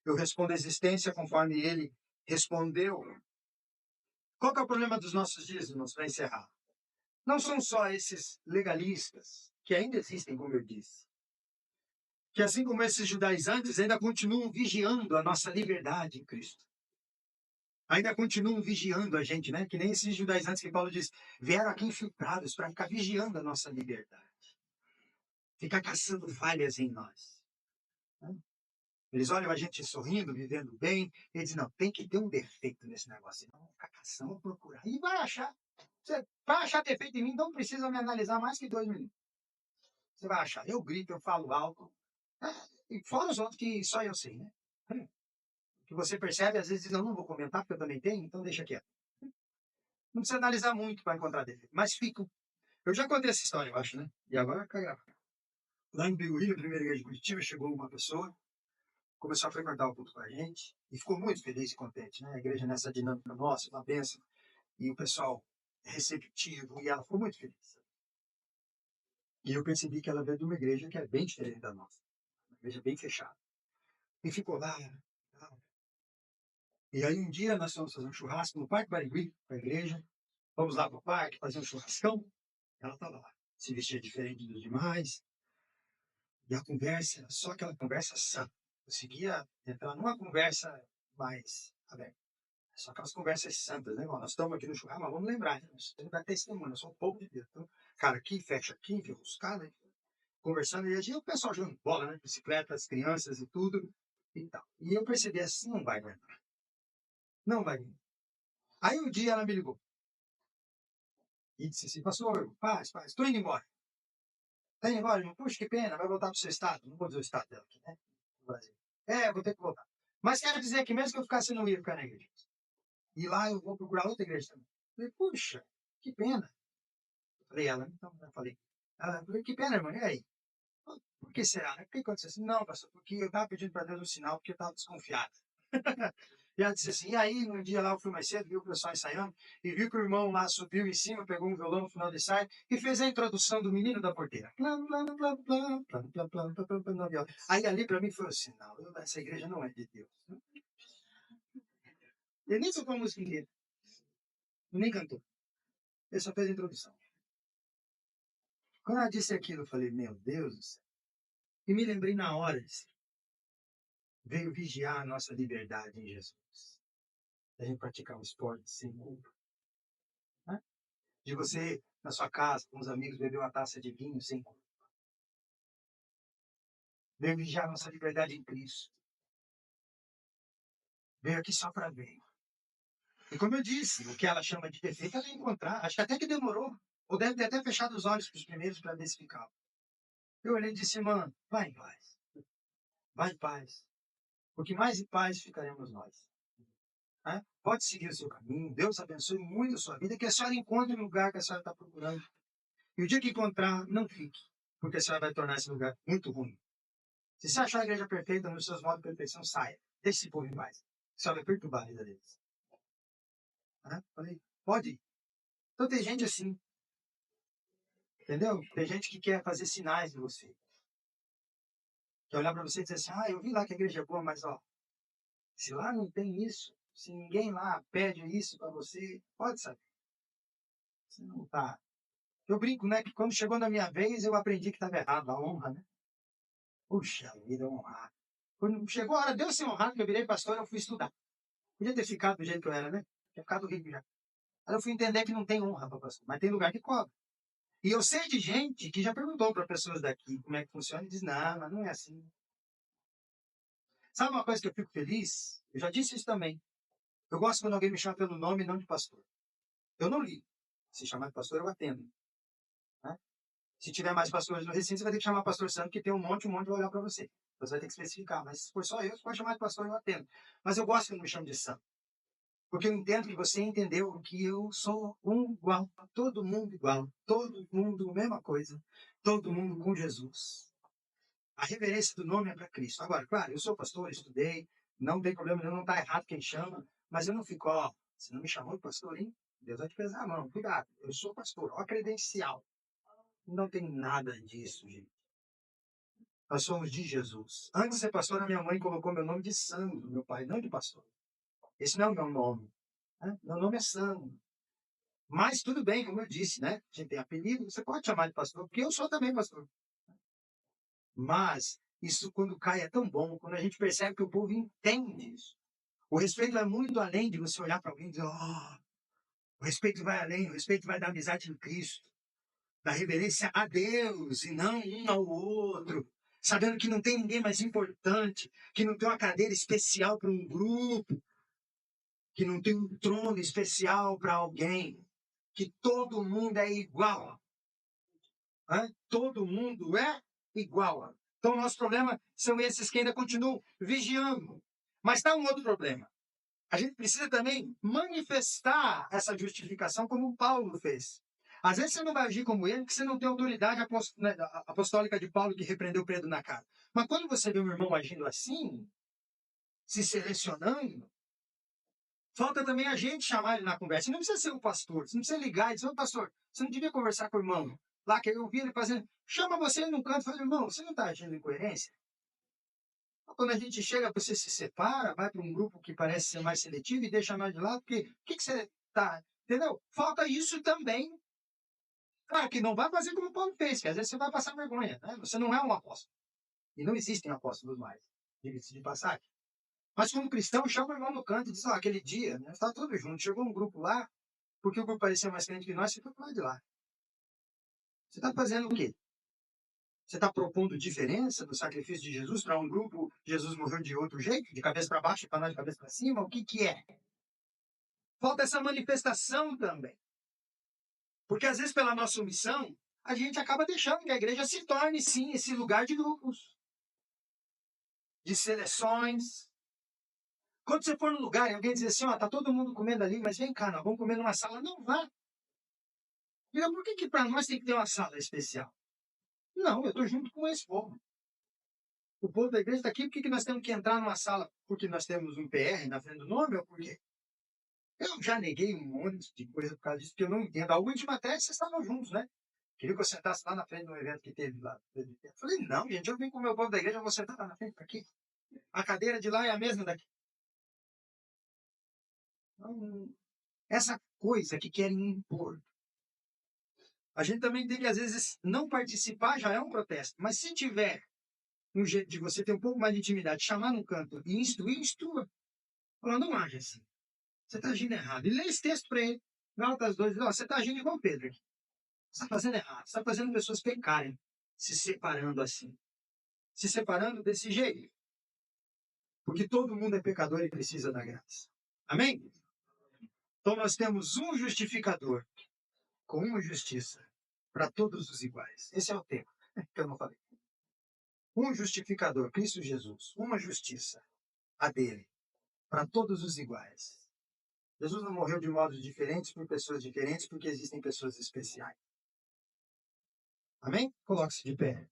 Eu respondo à existência conforme ele respondeu. Qual que é o problema dos nossos dias, irmãos, para encerrar? Não são só esses legalistas, que ainda existem, como eu disse, que assim como esses judaizantes ainda continuam vigiando a nossa liberdade em Cristo. Ainda continuam vigiando a gente, né? Que nem esses judaizantes que Paulo diz, vieram aqui infiltrados para ficar vigiando a nossa liberdade. Ficar caçando falhas em nós. Né? Eles olham a gente sorrindo, vivendo bem, e dizem, não, tem que ter um defeito nesse negócio. Não, ficar caçando, procurar. E vai achar. Você vai achar defeito em mim, não precisa me analisar mais que 2 minutos. Você vai achar. Eu grito, eu falo alto. E fora os outros que só eu sei, né? Que você percebe, às vezes, não vou comentar, porque eu também tenho, então deixa quieto. Não precisa analisar muito para encontrar defeito. Mas fico. Eu já contei essa história, eu acho, né? E agora fica gravado. Lá em Biúna, na primeira igreja de Curitiba, chegou uma pessoa, começou a frequentar o culto com a gente, e ficou muito feliz e contente, né? A igreja nessa dinâmica nossa, uma bênção. E o pessoal receptivo, e ela ficou muito feliz. E eu percebi que ela veio de uma igreja que é bem diferente da nossa. Uma igreja bem fechada. E ficou lá. E aí um dia nós fomos fazer um churrasco no Parque Barigui, com a igreja. Vamos lá para o parque, fazer um churrascão. Ela estava lá, se vestia diferente dos demais. E a conversa era só aquela conversa sã. Conseguia entrar numa conversa mais aberta. Só aquelas conversas santas, né? Nós estamos aqui no churrasco, mas vamos lembrar, né? Nós temos que dar testemunho, nós somos um povo de Deus. Então, cara, aqui, fecha aqui, enroscado, né? Conversando, e a gente, o pessoal jogando bola, né? Bicicleta, as crianças e tudo. E tal. E eu percebi assim, não vai aguentar. Não vai aguentar. Aí um dia ela me ligou. E disse assim, pastor, paz, estou indo embora. Está indo embora, irmão? Puxa, que pena, vai voltar para o seu estado. Não vou dizer o estado dela aqui, né? No Brasil. É, vou ter que voltar. Mas quero dizer que mesmo que eu ficasse, eu não ia ficar na igreja. E lá eu vou procurar outra igreja também. Falei, puxa, que pena. Falei, ela, então, eu falei. Ela, falei, que pena, irmão, e aí? Por que será? Né? O que aconteceu? Assim, não, pastor, porque eu estava pedindo para Deus um sinal, porque eu estava desconfiado. E ela disse assim, e aí, um dia lá eu fui mais cedo, vi o pessoal ensaiando, e vi que o irmão lá subiu em cima, pegou um violão no final do ensaio, e fez a introdução do Menino da Porteira. Aí ali para mim foi o sinal, essa igreja não é de Deus. Ele nem tocou a música inteira, nem cantou, ele só fez a introdução. Quando ela disse aquilo, eu falei, meu Deus do céu. E me lembrei na hora, disse, veio vigiar a nossa liberdade em Jesus. A gente praticar um esporte sem culpa. Né? De você, na sua casa, com os amigos, beber uma taça de vinho sem culpa. Veio vigiar a nossa liberdade em Cristo. Veio aqui só para ver. E como eu disse, o que ela chama de defeito, ela ia encontrar. Acho que até que demorou. Ou deve ter até fechado os olhos para os primeiros para ver se ficava. Eu olhei e disse, mano, vai em paz. Vai em paz. Porque mais em paz ficaremos nós. Né? Pode seguir o seu caminho. Deus abençoe muito a sua vida. Que a senhora encontre o lugar que a senhora está procurando. E o dia que encontrar, não fique. Porque a senhora vai tornar esse lugar muito ruim. Se você achar a igreja perfeita nos seus modos de perfeição, saia. Deixe esse povo em paz. Você vai perturbar a vida deles. Né? Falei, pode ir. Então tem gente assim. Entendeu? Tem gente que quer fazer sinais de você. Quer olhar para você e dizer assim, eu vi lá que a igreja é boa, mas ó, se lá não tem isso, se ninguém lá pede isso para você, pode saber. Você não tá. Eu brinco, né? Que quando chegou na minha vez, eu aprendi que estava errado, a honra, né? Puxa vida, honrar. Quando chegou a hora de eu ser honrado, que eu virei pastor, eu fui estudar. Podia ter ficado do jeito que eu era, né? Tinha ficado rico já. Aí eu fui entender que não tem honra para pastor, mas tem lugar que cobra. E eu sei de gente que já perguntou para pessoas daqui como é que funciona e diz, não, mas não é assim. Sabe uma coisa que eu fico feliz? Eu já disse isso também. Eu gosto quando alguém me chama pelo nome e não de pastor. Eu não ligo. Se chamar de pastor, eu atendo. Né? Se tiver mais pastores no recinto, você vai ter que chamar pastor santo, que tem um monte vai olhar para você. Você vai ter que especificar. Mas se for só eu, você pode chamar de pastor, eu atendo. Mas eu gosto quando me chamam de santo. Porque eu entendo que você entendeu que eu sou um igual. Todo mundo igual. Todo mundo, mesma coisa. Todo mundo com Jesus. A reverência do nome é para Cristo. Agora, claro, eu sou pastor, estudei, não tem problema, não está errado quem chama, mas eu não fico, você não me chamou de pastor, hein? Deus vai te pesar a mão, cuidado. Eu sou pastor, ó, credencial. Não tem nada disso, gente. Nós somos de Jesus. Antes de ser pastor, a minha mãe colocou meu nome de Sandro, meu pai, não de pastor. Esse não é o meu nome. Né? Meu nome é Sandro. Mas tudo bem, como eu disse, né? A gente tem apelido, você pode chamar de pastor, porque eu sou também pastor. Mas isso, quando cai, é tão bom, quando a gente percebe que o povo entende isso. O respeito vai muito além de você olhar para alguém e dizer, o respeito vai além, o respeito vai da amizade em Cristo, da reverência a Deus e não um ao outro, sabendo que não tem ninguém mais importante, que não tem uma cadeira especial para um grupo, que não tem um trono especial para alguém, que todo mundo é igual. Todo mundo é igual. Então, nosso problema são esses que ainda continuam vigiando. Mas está um outro problema. A gente precisa também manifestar essa justificação como Paulo fez. Às vezes você não vai agir como ele, porque você não tem autoridade apostólica de Paulo que repreendeu Pedro na cara. Mas quando você vê um irmão agindo assim, se selecionando, falta também a gente chamar ele na conversa. Não precisa ser o pastor, você não precisa ligar e dizer, ô pastor, você não devia conversar com o irmão lá, que eu vi ele fazendo, chama você num canto e fala, irmão, você não está agindo em coerência? Quando a gente chega, você se separa, vai para um grupo que parece ser mais seletivo e deixa nós de lado, porque o que você está, entendeu? Falta isso também. Claro que não vai fazer como o Paulo fez, que às vezes você vai passar vergonha, né? Você não é um apóstolo. E não existem apóstolos mais, diga-se de passagem. Mas como cristão, chama o irmão no canto e diz, aquele dia, né, está todo junto, chegou um grupo lá, porque o grupo parecia mais crente que nós, você foi para lá de lá. Você está fazendo o quê? Você está propondo diferença do sacrifício de Jesus para um grupo? Jesus morreu de outro jeito, de cabeça para baixo e para nós de cabeça para cima? O que é? Falta essa manifestação também. Porque às vezes, pela nossa omissão, a gente acaba deixando que a igreja se torne, sim, esse lugar de grupos, de seleções. Quando você for num lugar e alguém diz assim, tá todo mundo comendo ali, mas vem cá, nós vamos comer numa sala. Não vá. Diga, por que para nós tem que ter uma sala especial? Não, eu estou junto com esse povo. O povo da igreja está aqui, por que nós temos que entrar numa sala? Porque nós temos um PR na frente do nome ou por quê? Eu já neguei um monte de coisa por causa disso, porque eu não entendo. A última até vocês estavam juntos, né? Queria que eu sentasse lá na frente de um evento que teve lá. Eu falei, não, gente, eu vim com o meu povo da igreja, eu vou sentar lá na frente aqui. A cadeira de lá é a mesma daqui. Então, essa coisa que querem impor. A gente também tem que, às vezes, não participar já é um protesto. Mas se tiver um jeito de você ter um pouco mais de intimidade, chamar no canto e instruir, instrua. Falando, não age assim. Você está agindo errado. E lê esse texto para ele. Gálatas 2, você está agindo igual Pedro aqui. Você está fazendo errado. Você está fazendo pessoas pecarem, se separando assim. Se separando desse jeito. Porque todo mundo é pecador e precisa da graça. Amém? Então nós temos um justificador com uma justiça para todos os iguais. Esse é o tema que eu não falei. Um justificador, Cristo Jesus. Uma justiça, a dele, para todos os iguais. Jesus não morreu de modos diferentes por pessoas diferentes, porque existem pessoas especiais. Amém? Coloque-se de pé.